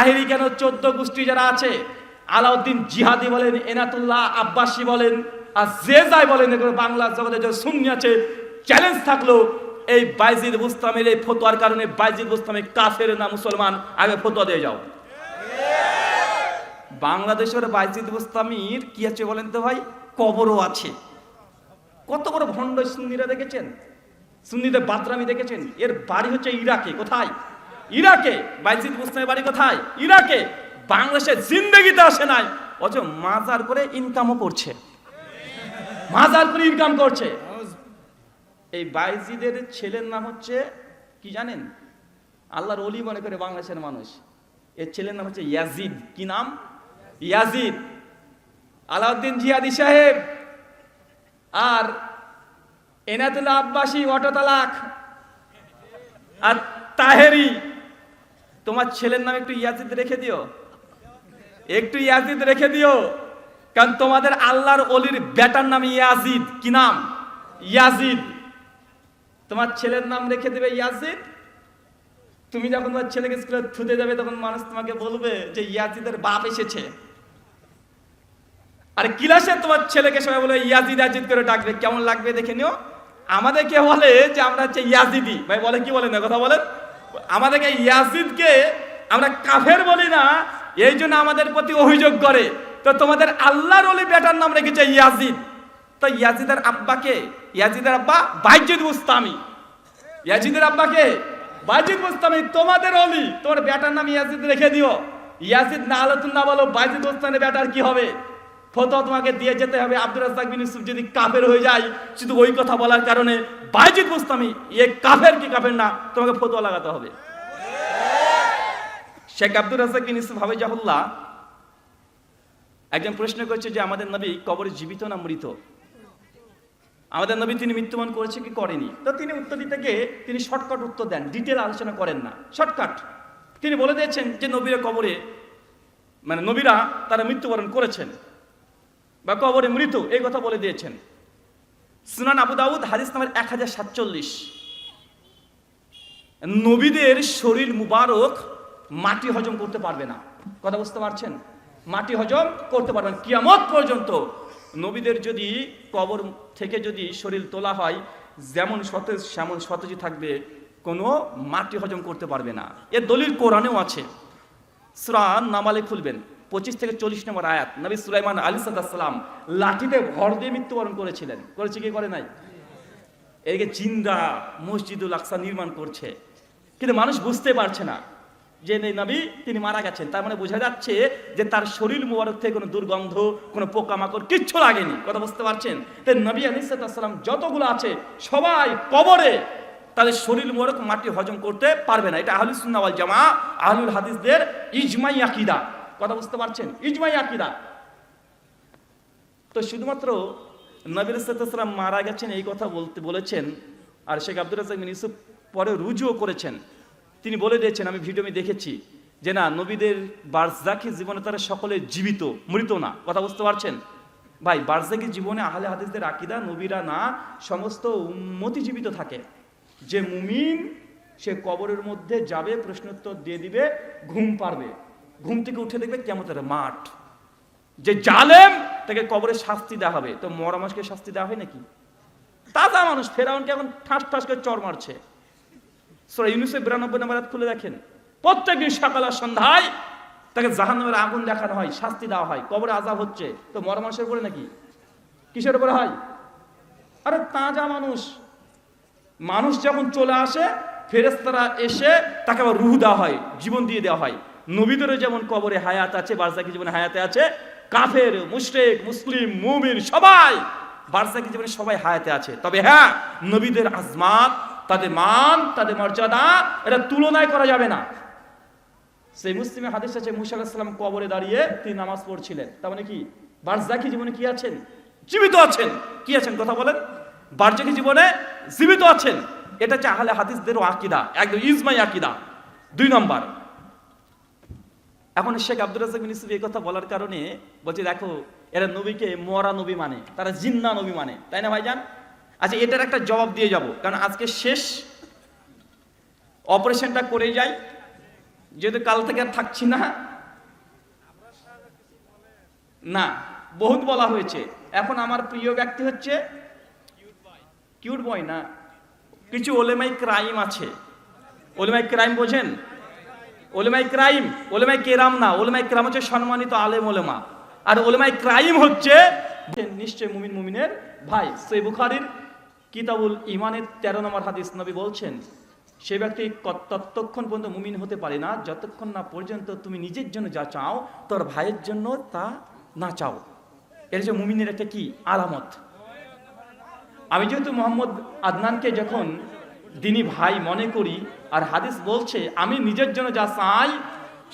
তাহেরি কেন 14 গোষ্ঠী যারা আছে, আলাউদ্দিন জিহাদি বলেন, এনাতুল্লাহ আব্বাসী বলেন, আর যে যাই বলেন, এগুলো বাংলা জগতে যে সুন্নি আছে, চ্যালেঞ্জ থাকলো এই বাইজিদ বুস্তামের এই ফতোয়ার কারণে বাইজিদ বুস্তামি কাফের না মুসলমান, আগে ফতোয়া দিয়ে যাও। বাংলাদেশের বাইজিদ বুস্তামির কি আছে বলেন তো ভাই? কবরও আছে। কত বড় ভণ্ড সুন্নিরা দেখেছেন, সুন্নিদের বাদরামি দেখেছেন। এর বাড়ি হচ্ছে ইরাকে। কোথায়? ইরাকে। বাইজিদ বুস্তামির বাড়ি কোথায়? ইরাকে। বাংলাদেশের জিন্দেগিতে আসে নাই, অথচ মাজার করে ইনকামও করছে, মাজার করে ইনকাম করছে। এই বাইজিদের ছেলের নাম হচ্ছে কি জানেন? আল্লাহর ওলি মনে করে বাংলাদেশের মানুষ। এর ছেলের নাম হচ্ছে ইয়াজিদ। কি নাম? ইয়াজিদ। আলাউদ্দিন জিহাদি সাহেব আর এনাতুল্লাহ আব্বাসী অটো তালাক আর তাহেরি, তোমার ছেলের নাম একটু ইয়াজিদ রেখে দিও, একটু ইয়াজিদ রেখে দিও, কারণ তোমাদের আল্লাহর ওলির বেটার নাম ইয়াজিদ। কি নাম? ইয়াজিদ। তোমার ছেলের নাম রেখে দেবে ইয়াজিদ। তুমি যখন তোমার ছেলেকে স্কুলে থুতে যাবে, তখন মানুষ তোমাকে বলবে যে ইয়াজিদের বাপ এসেছে। আর ক্লাসে তোমার ছেলেকে সবাই বলে ইয়াজিদ ইয়াজিদ করে ডাকবে, কেমন লাগবে দেখে নিও। আমাদেরকে বলে যে আমরা হচ্ছে ইয়াজিদি। ভাই বলে কি বলেন, কথা বলেন। আমাদেরকে ইয়াজিদকে আমরা কাফের বলি না, এই জন্য আমাদের প্রতি অভিযোগ করে। তো তোমাদের আল্লাহর ওলি বেটার নাম রেখেছে ইয়াজিদ। তো ইয়াজিদের আব্বাকে, ইয়াজিদের আব্বা বাইজিদ বুস্তামি। ইয়াজিদের আব্বাকে বাইজিদ বুস্তামি, তোমাদের ওলি, তোমার বেটার নাম ইয়াজিদ রেখে দিও। ইয়াজিদ না আলোচনা না বলো, বাইজিদ বুস্তামির বেটার কি হবে? ফতোয়া তোমাকে দিয়ে যেতে হবে। আব্দুর রাজ্জাক বিন ইউসুফ যদি কাফের হয়ে যায় শুধু ওই কথা বলার কারণে, বাইজিদ বুস্তামি এ কাফের কি কাফের না, তোমাকে ফতোয়া লাগাতে হবে। শেখ আব্দুর রাজ্জাক বিন ইউসুফ হাফিজাহুল্লাহ একজন প্রশ্ন করেছে যে আমাদের নবী কবরে জীবিত না মৃত? আমাদের নবী তিনি মৃত্যুবরণ করেছে কি করেনি? তো তিনি উত্তর দিতে গিয়ে তিনি শর্টকাট উত্তর দেন, ডিটেল আলোচনা করেন না, শর্টকাট। তিনি বলে দিয়েছেন যে নবীরা কবরে, মানে নবীরা তারা মৃত্যুবরণ করেছেন বা কবরে মৃত, এই কথা বলে দিয়েছেন। সুনান আবু দাউদ হাদিস নাম্বার 1047। নবীদের শরীর মুবারক মাটি হজম করতে পারবে না। কথা বুঝতে পারছেন? মাটি হজম করতে পারবেন কিয়ামত পর্যন্ত। নবীদের যদি কবর থেকে যদি শরীর তোলা হয়, যেমন সতেজ সেমন সতেজই থাকবে, কোনো মাটি হজম করতে পারবে না। এর দলিল কোরআনেও আছে। সূরা নামালে খুলবেন, 25 থেকে 40 নম্বর আয়াত। নবী সুলাইমান আলাইহিস সালাম লাঠিতে ভর দিয়ে মৃত্যুবরণ করেছিলেন। করেছে কি করে নাই? এদিকে জিন্দা মসজিদুল আকসা নির্মাণ করছে, কিন্তু মানুষ বুঝতে পারছে না যে নবী তিনি মারা গেছেন। তার মানে বোঝা যাচ্ছে যে তার শরীর মুবারক থেকে কোনো দুর্গন্ধ, কোনো পোকামাকড় কিচ্ছু লাগেনি। কথা বুঝতে পারছেন? তাই নবী আলাইহিস সালাম যতগুলো আছে সবাই কবরে তাদের শরীর মুবারক মাটি হজম করতে পারবে না। এটা আহলুস সুন্নাহ ওয়াল জামাআহ, আহলুল হাদিসদের ইজমাই আকীদা। কথা বুঝতে পারছেন? ইজমাই আকীদা। তো শুধুমাত্র নবী আলাইহিস সালাম মারা গেছেন এই কথা বলেছেন। আর শেখ আব্দুর রাজ্জাক বিন ইউসুফ পরে রুজুও করেছেন। তিনি বলে দিয়েছেন, আমি ভিডিও দেখেছি, যে না, নবীদের বারজাখী জীবনে তারা সকলে জীবিত, মৃত না। কথা বুঝতে পারছেন? ভাই বারজাখী জীবনে আহলে হাদিসদের আকীদা নবীরা না, সমস্ত উম্মতি জীবিত থাকে। যে মুমিন সে কবরের মধ্যে যাবে, প্রশ্নোত্তর দিয়ে দিবে, ঘুম পারবে, ঘুম থেকে উঠে দেখবে কিয়ামতের মাঠ। যে জালেম তাকে কবরে শাস্তি দেওয়া হবে। তো মরা মানুষকে শাস্তি দেওয়া হয় নাকি? তাজা মানুষ ফেরাউনকে এখন ঠাস ঠাস করে চর মারছে। সূরা ইউনূসের 92 নম্বর আয়াত খুলে দেখেন। প্রত্যেকদিন সকাল আর সন্ধ্যায় তাকে জাহান্নামের আগুন দেখানো হয়, শাস্তি দেওয়া হয়, কবরে আযাব হচ্ছে। তো মরা মানুষের উপরে নাকি? কিসের উপরে হয়? আরে তাজা মানুষ। মানুষ যখন চলে আসে, ফেরেশতারা এসে তাকে আবার রূহ দেওয়া হয়, জীবন দিয়ে দেওয়া হয়। নবীদেরও যেমন কবরে হায়াত আছে, বারজাখী জীবনে হায়াতে আছে। কাফের, মুশরিক, মুসলিম, মুমিন সবাই বারজাখী জীবনে সবাই হায়াতে আছে। তবে হ্যাঁ, নবীদের আজমাত, তাদের মান, তাদের মর্যাদা, এটা তুলনায় করা যাবে না। সেই মুসলিমে হাদিস আছে, মুসা আলাইহিস সালাম কবরে দাঁড়িয়ে তিনি নামাজ পড়ছিলেন। তার মানে কি? বারজাখী জীবনে কি আছেন? জীবিত আছেন। কি আছেন? কথা বলেন। বারজাখী জীবনে জীবিত আছেন। এটা হচ্ছে আহলে হাদিসদেরও আকীদা, একদম ইজমাই আকীদা। 2 নম্বর, এখন শেখ আব্দুর রাজ্জাক বিন ইউসুফ এই কথা বলার কারণে বলছে, দেখো এরা নবীকে মরা নবী মানে, তারা জিন্দা নবী মানে, তাই না ভাইজান? আচ্ছা, এটার একটা জবাব দিয়ে যাব, কারণ আজকে শেষ অপারেশনটা করে যাই, যেহেতু কাল থেকে আর থাকছি না, না বহুত বলা হয়েছে। এখন আমার প্রিয় ব্যক্তি হচ্ছে কিউট বয় না, কিছু ওলেমাই ক্রাইম আছে। ওলেমাই ক্রাইম বোঝেন? ওলেমাই ক্রাইম, ওলেমাই কেরাম না, ওলেমাই কেরাম হচ্ছে সম্মানিত আলেম ওলেমা, আর ওলেমাই ক্রাইম হচ্ছে নিশ্চয় মুমিন মুমিনের ভাই। সহিহ বুখারীর কিতাবুল ইমানের 13 নম্বর হাদিস নবী বলছেন, সে ব্যক্তি ততক্ষণ পর্যন্ত মুমিন হতে পারে না যতক্ষণ না পর্যন্ত তুমি নিজের জন্য যা চাও তোর ভাইয়ের জন্য তা না চাও। এর যে মুমিনের একটা কি আলামত। আমি যেহেতু মোহাম্মদ আদনানকে যখন দিনী ভাই মনে করি, আর হাদিস বলছে আমি নিজের জন্য যা চাই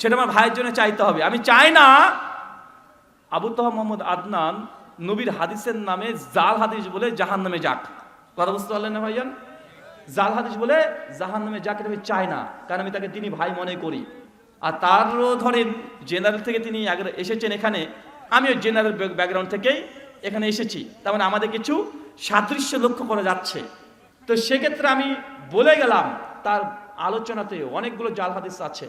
সেটা আমার ভাইয়ের জন্য চাইতে হবে। আমি চাই না আবু তাহা মোহাম্মদ আদনান নবীর হাদিসের নামে জাল হাদিস বলে জাহান্নামে যাক। কথা বুঝতে পারলেন না ভাইজান? জাল হাদিস বলে জাহান্নামে যাক এটা আমি চাই না, কারণ আমি তাকে তিনি ভাই মনে করি। আর তারও ধরেন জেনারেল থেকে তিনি এসেছেন এখানে, আমিও জেনারেল ব্যাকগ্রাউন্ড থেকেই এখানে এসেছি, তার মানে আমাদের কিছু সাদৃশ্য লক্ষ্য করা যাচ্ছে। তো সেক্ষেত্রে আমি বলে গেলাম তার আলোচনাতে অনেকগুলো জাল হাদিস আছে।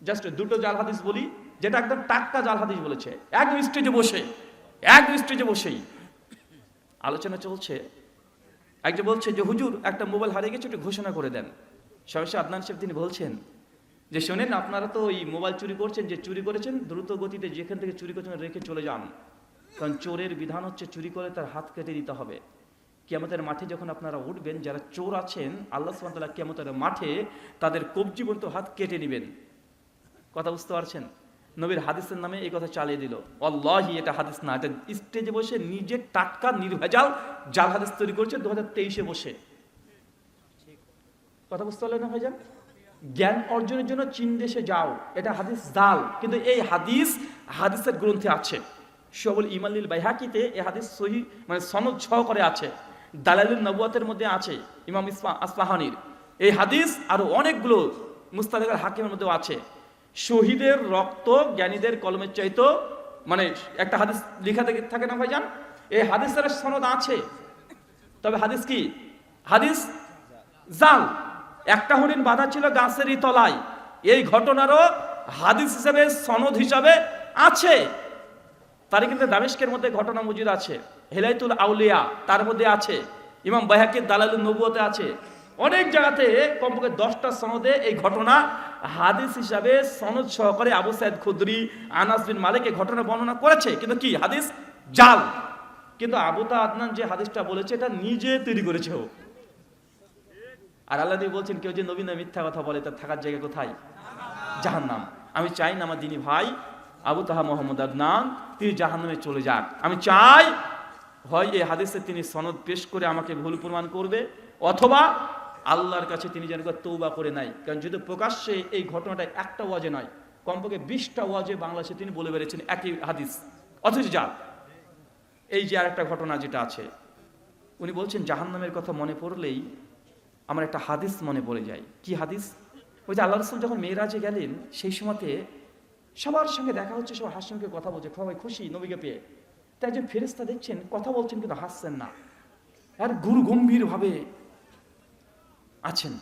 জাস্ট দুটো জাল হাদিস বলি, যেটা একদম টাটকা জাল হাদিস বলেছে, এক স্টেজে বসেই আলোচনা চলছে। একজন বলছে যে হুজুর একটা মোবাইল হারিয়ে গেছে, একটু ঘোষণা করে দেন। সহসা আদনান সাহেব তিনি বলছেন যে শোনেন, আপনারা তো ওই মোবাইল চুরি করছেন, যে চুরি করেছেন দ্রুত গতিতে যেখান থেকে চুরি করছেন রেখে চলে যান, কারণ চোরের বিধান হচ্ছে চুরি করে তার হাত কেটে দিতে হবে। কিয়ামতের মাঠে যখন আপনারা উঠবেন, যারা চোর আছেন আল্লাহ সুবহানাহু ওয়া তাআলা কিয়ামতের মাঠে তাদের কবজি পর্যন্ত হাত কেটে নেবেন। কথা বুঝতে পারছেন? নবীর হাদিসের নামে এই কথা চালিয়ে দিল। আল্লাহি এটা হাদিস না, এটা স্টেজে বসে নিজে টাটকা নির্ভেজাল জাল হাদিস তৈরি করছে 2023-এ বসে। কথা বুঝতে পারলেন না ভাইজান? জ্ঞান অর্জনের জন্য চীন দেশে যাও, এটা হাদিস জাল, কিন্তু এই হাদিসের গ্রন্থে আছে। শুআবুল ঈমান লিল বাইহাকিতে এই হাদিস সহিহ মানে সনদ সহকারে আছে। দালাইলুন নবুওয়াতের মধ্যে আছে ইমাম আসফাহানির এই হাদিস, আর অনেকগুলো মুস্তাদরাক হাকিমের মধ্যেও আছে। শহীদের রক্ত জ্ঞানীদের কলমের চাইতো, মানে একটা হাদিস লেখা থাকে না ভাইজান, এই হাদিসের সনদ আছে, তবে হাদিস কি? হাদিস জাল। একটা হরিণ বাঁধা ছিল গাছেরই তলায়, এই ঘটনারও হাদিস হিসাবে সনদ হিসাবে আছে। তার কিন্তু দামেস্কের মধ্যে ঘটনা মজুদ আছে, হেলাইতুল আউলিয়া তার মধ্যে আছে, ইমাম বাইহাকির দালাইলুন নবুওয়াতে আছে, অনেক জায়গাতে কমপক্ষে 10টা সনদে এই ঘটনা হাদিস হিসাবে সনদ সহকারে আবু সাইদ খুদরি, আনাস বিন মালিক এই ঘটনা বর্ণনা করেছে, কিন্তু কি হাদিস জাল। কিন্তু আবু তা আদনান যে হাদিসটা বলেছে এটা নিজে তৈরি করেছে ও। আর আল্লাহ নবী বলছেন কেউ যে নবী না মিথ্যা কথা বলে তার থাকার জায়গা কোথায়? জাহান্নাম। আমি চাই না আমার দিনী ভাই আবু তাহা মোহাম্মদ আদনান তিনি জাহান্নামে চলে যাক। আমি চাই হয় এই হাদিসে তিনি সনদ পেশ করে আমাকে ভুল প্রমাণ করবে, অথবা আল্লাহর কাছে তিনি যেন তওবা করে নাই। কারণ যদি প্রকাশ্যে এই ঘটনাটা একটা ওয়াজে নয়, কমপক্ষে 20টা ওয়াজে বাংলাদেশে তিনি বলে বেড়েছেন একই হাদিস, অথচ জাল। এই যে আরেকটা ঘটনা যেটা আছে, উনি বলছেন জাহান্নামের কথা মনে পড়লেই আমার একটা হাদিস মনে পড়ে যায়। কি হাদিস? ওই যে আল্লাহ রাসূল যখন মেরাজে গেলেন সেই সময়তে সবার সঙ্গে দেখা হচ্ছে, সবাই হাসি মুখে কথা বলছে, সবাই খুশি নবীকে পেয়ে। তাই একজন ফেরেশতা দেখছেন কথা বলছেন কিন্তু হাসছেন না, আর গুরু গম্ভীর ভাবে আছেন।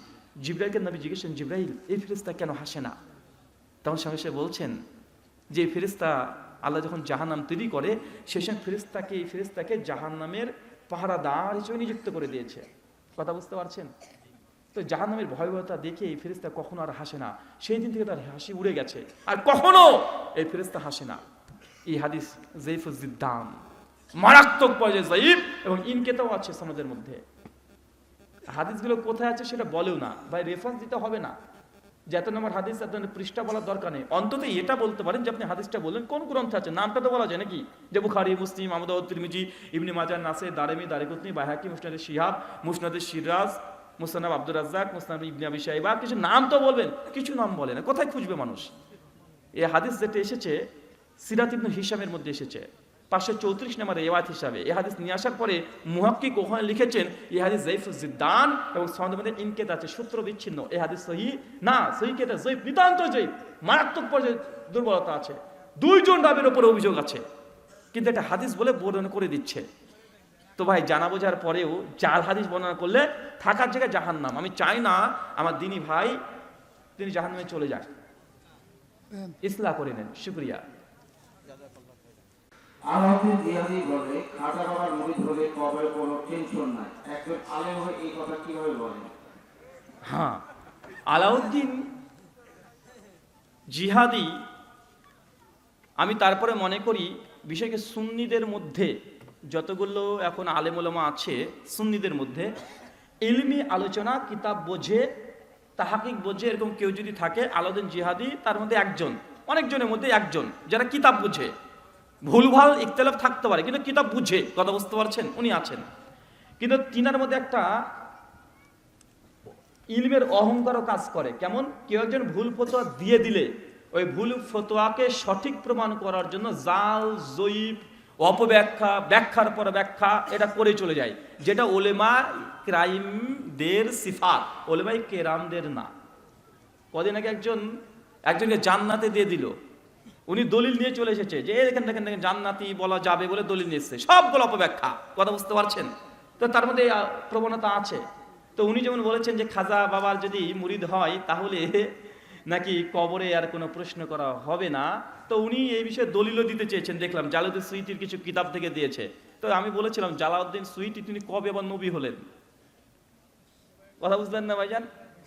জিবরাইলকে নবী জিজ্ঞেসেন, জিবরাইল এই ফেরেশতা কেন হাসে না? তখন সঙ্গে সে বলছেন যে ফেরেশতা আল্লাহ যখন জাহান্নাম তৈরি করে সেই সময় এই ফেরেশতাকে জাহান্নামের পাহারাদার হিসেবে নিযুক্ত করে দিয়েছে। কথা বুঝতে পারছেন? তো জাহান্নামের ভয়াবহতা দেখে এই ফেরেশতা কখনো আর হাসে না, সেই দিন থেকে তার হাসি উড়ে গেছে, আর কখনো এই ফেরেশতা হাসে না। এই হাদিস যায়ীফুজ জিদ্দান, মারাত্মক পর্যায়ে যায়ীফ, এবং ইনকেতাও আছে সনদের মধ্যে। হাদিসগুলো কোথায় আছে সেটা বলেও না ভাই, রেফারেন্স দিতে হবে না, যত নম্বর হাদিস এত পৃষ্ঠা বলার দরকার নেই। অন্তত এটা বলতে পারেন যে আপনি হাদিসটা বললেন কোন গ্রন্থে আছে, নামটা তো বলা যায় নাকি, যে বুখারী, মুসলিম, আবু দাউদ, তিরমিজি, ইবনে মাজাহ, নাসাই, দারিমি, দারিকুতনি, বাইহাকি, মুসনাদে শিহাব, মুসনাদে সিরাজ, মুসনাদ আব্দুর রাজ্জাক, মুসনাদ ইবনে আবি শাইবা, কিছু নাম তো বলবেন, কিছু নাম বলে না। কোথায় খুঁজবে মানুষ? এই হাদিস যেটা এসেছে সিরাত ইবনে হিশামের মধ্যে এসেছে 534 নম্বর রিওয়ায়াত হিসাবে। এই হাদিস নিয়ে আসার পরে মুহাক্কিক ওখানে লিখেছেন এই হাদিস যায়ীফুজ জিদ্দান, এবং সনদের মধ্যে ইনকেত আছে, সূত্র বিচ্ছিন্ন। এই হাদিস সহিহ না, সহিহ কেতা যায়ীফ, নিতান্ত যায়ীফ, মারাত্মক পর্যায়ে দুর্বলতা আছে, 2 জন রাবীর উপরে অভিযোগ আছে, কিন্তু এটা হাদিস বলে বর্ণনা করে দিচ্ছে। তো ভাই জানা বোঝার পরেও জাল হাদিস বর্ণনা করলে থাকার জায়গায় জাহান্নাম। আমি চাই না আমার দিনী ভাই তিনি জাহান্নামে চলে যান। ইসলাহ করে নেন। শুকরিয়া। আলাউদ্দিন জিহাদি বলে খাজা বাবার মুরিদ হলে কবরে কোনো টেনশন নাই, একজন আলেম হয়ে এই কথা কিভাবে বলেন? হ্যাঁ, আলাউদ্দিন জিহাদি, আমি তারপরে মনে করি বিষয়কে সুন্নিদের মধ্যে যতগুলো এখন আলেম ওলামা আছে সুন্নিদের মধ্যে ইলমি আলোচনা কিতাব বোঝে, তাহাকিক বোঝে, এরকম কেউ যদি থাকে আলাউদ্দিন জিহাদি তার মধ্যে একজন, অনেকজনের মধ্যে একজন যারা কিতাব বুঝে। ভুলভাল ইখতিলাফ থাকতে পারে কিন্তু কিতাব বুঝে, কথা বুঝতে পারছেন, উনি আছেন। কিন্তু তিনার মধ্যে একটা ইলমের অহংকারও কাজ করে। কেমন? কেউ একজন ভুল ফতোয়া দিয়ে দিলে ওই ভুল ফতোয়াকে সঠিক প্রমাণ করার জন্য জাল জয়ীফ অপব্যাখ্যা, ব্যাখ্যার পর ব্যাখ্যা এটা করে চলে যায়, যেটা ওলেমা ক্রাইমদের সিফাত, ওলেমাই কেরামদের না। কদিন আগে একজনকে জান্নাতে দিয়ে দিল, উনি দলিল নিয়ে চলে এসেছে যে এখান থেকে জান্নাতি বলা যাবে বলে দলিল নিয়ে এসছে, সবগুলো অপব্যাখ্যা, কথা বুঝতে পারছেন? তো তার মধ্যে প্রবণতা আছে। তো উনি যেমন বলেছেন যে খাজা বাবার যদি মুরিদ হয় তাহলে নাকি কবরে আর কোনো প্রশ্ন করা হবে না। তো উনি এই বিষয়ে দলিলও দিতে চেয়েছেন, দেখলাম জালাউদ্দিন সুয়ুতির কিছু কিতাব থেকে দিয়েছে। তো আমি বলেছিলাম জালাউদ্দিন সুয়ুতি তিনি কবে আবার নবী হলেন? কথা বুঝলেন না ভাইজান?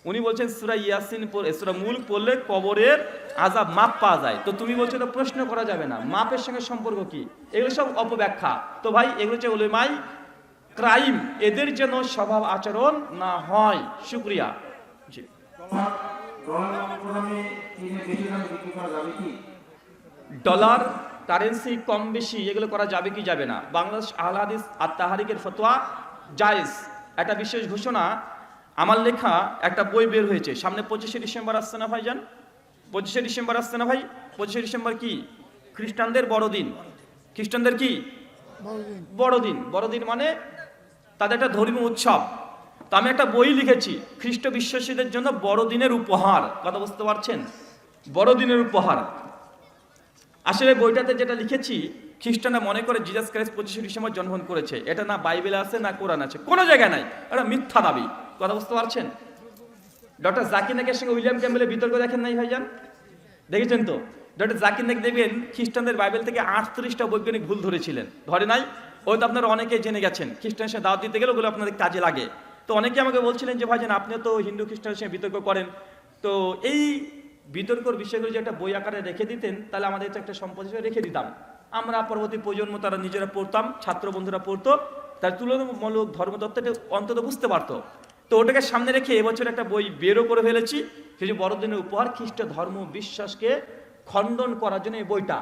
উনি বলছেন সূরা ইয়াসিন সূরা মুলক পড়লে কবরের আযাব মাপ পাওয়া যায়। তো তুমি বলছো তো প্রশ্ন করা যাবে না, মাপের সঙ্গে সম্পর্ক কি? এগুলো সব অপব্যাখ্যা। তো ভাই এগুলো হচ্ছে উলেমাই ক্রাইম, এদের যেন স্বভাব আচরণ না হয়। শুকরিয়া। জি। ডলার কারেন্সি কম বেশি এগুলো করা যাবে কি যাবে না? বাংলাদেশ আহলে হাদিস আর তাহরিকের ফতোয়া জায়েজ, একটা বিশেষ ঘোষণা। আমার লেখা একটা বই বের হয়েছে, সামনে 25শে ডিসেম্বর আসছে না ভাইজান? 25শে ডিসেম্বর আসছে না ভাই? 25শে ডিসেম্বর কি? খ্রিস্টানদের বড়দিন। খ্রিস্টানদের কি বড়দিন? বড়দিন মানে তাদের একটা ধর্মীয় উৎসব। তো আমি একটা বই লিখেছি খ্রিস্ট বিশ্বাসীদের জন্য বড়দিনের উপহার, কথা বুঝতে পারছেন? বড়দিনের উপহার। আসলে বইটাতে যেটা লিখেছি, খ্রিস্টানরা মনে করে জিসাস ক্রাইস্ট 25শে ডিসেম্বর জন্মগ্রহণ করেছে, এটা না বাইবেলে আছে না কোরআন আছে, কোনো জায়গায় নাই, এটা মিথ্যা দাবি, কথা বুঝতে পারছেন? ডক্টর জাকির নাকের সঙ্গে উইলিয়াম ক্যাম্বেলের বিতর্ক দেখেন নাই ভাইজান? দেখেছেন তো? ডক্টর জাকির নাক দেখবেন খ্রিস্টানদের বাইবেল থেকে 38টা বৈজ্ঞানিক ভুল ধরেছিলেন, ধরে নাই? ওই তো আপনারা অনেকেই জেনে গেছেন, খ্রিস্টানের সঙ্গে দাওয়াত দিতে গেলে ওগুলো আপনাদের কাজে লাগে। তো অনেকে আমাকে বলছিলেন যে ভাইজান আপনিও তো হিন্দু খ্রিস্টানের সঙ্গে বিতর্ক করেন, তো এই বিতর্কর বিষয়গুলো যে একটা বই আকারে রেখে দিতেন তাহলে আমাদের তো একটা সম্পদ হিসেবে রেখে দিতাম, আমরা পরবর্তী প্রজন্ম তারা নিজেরা পড়তাম, ছাত্র বন্ধুরা পড়তো, তার তুলনামূলক ধর্মতত্ত্বটা অন্তত বুঝতে পারতো। তো ওটাকে সামনে রেখে এবছর একটা বই বেরও করে ফেলেছি, সেই যে বড়দিনের উপহার, খ্রিস্ট ধর্ম বিশ্বাসকে খণ্ডন করার জন্য এই বইটা।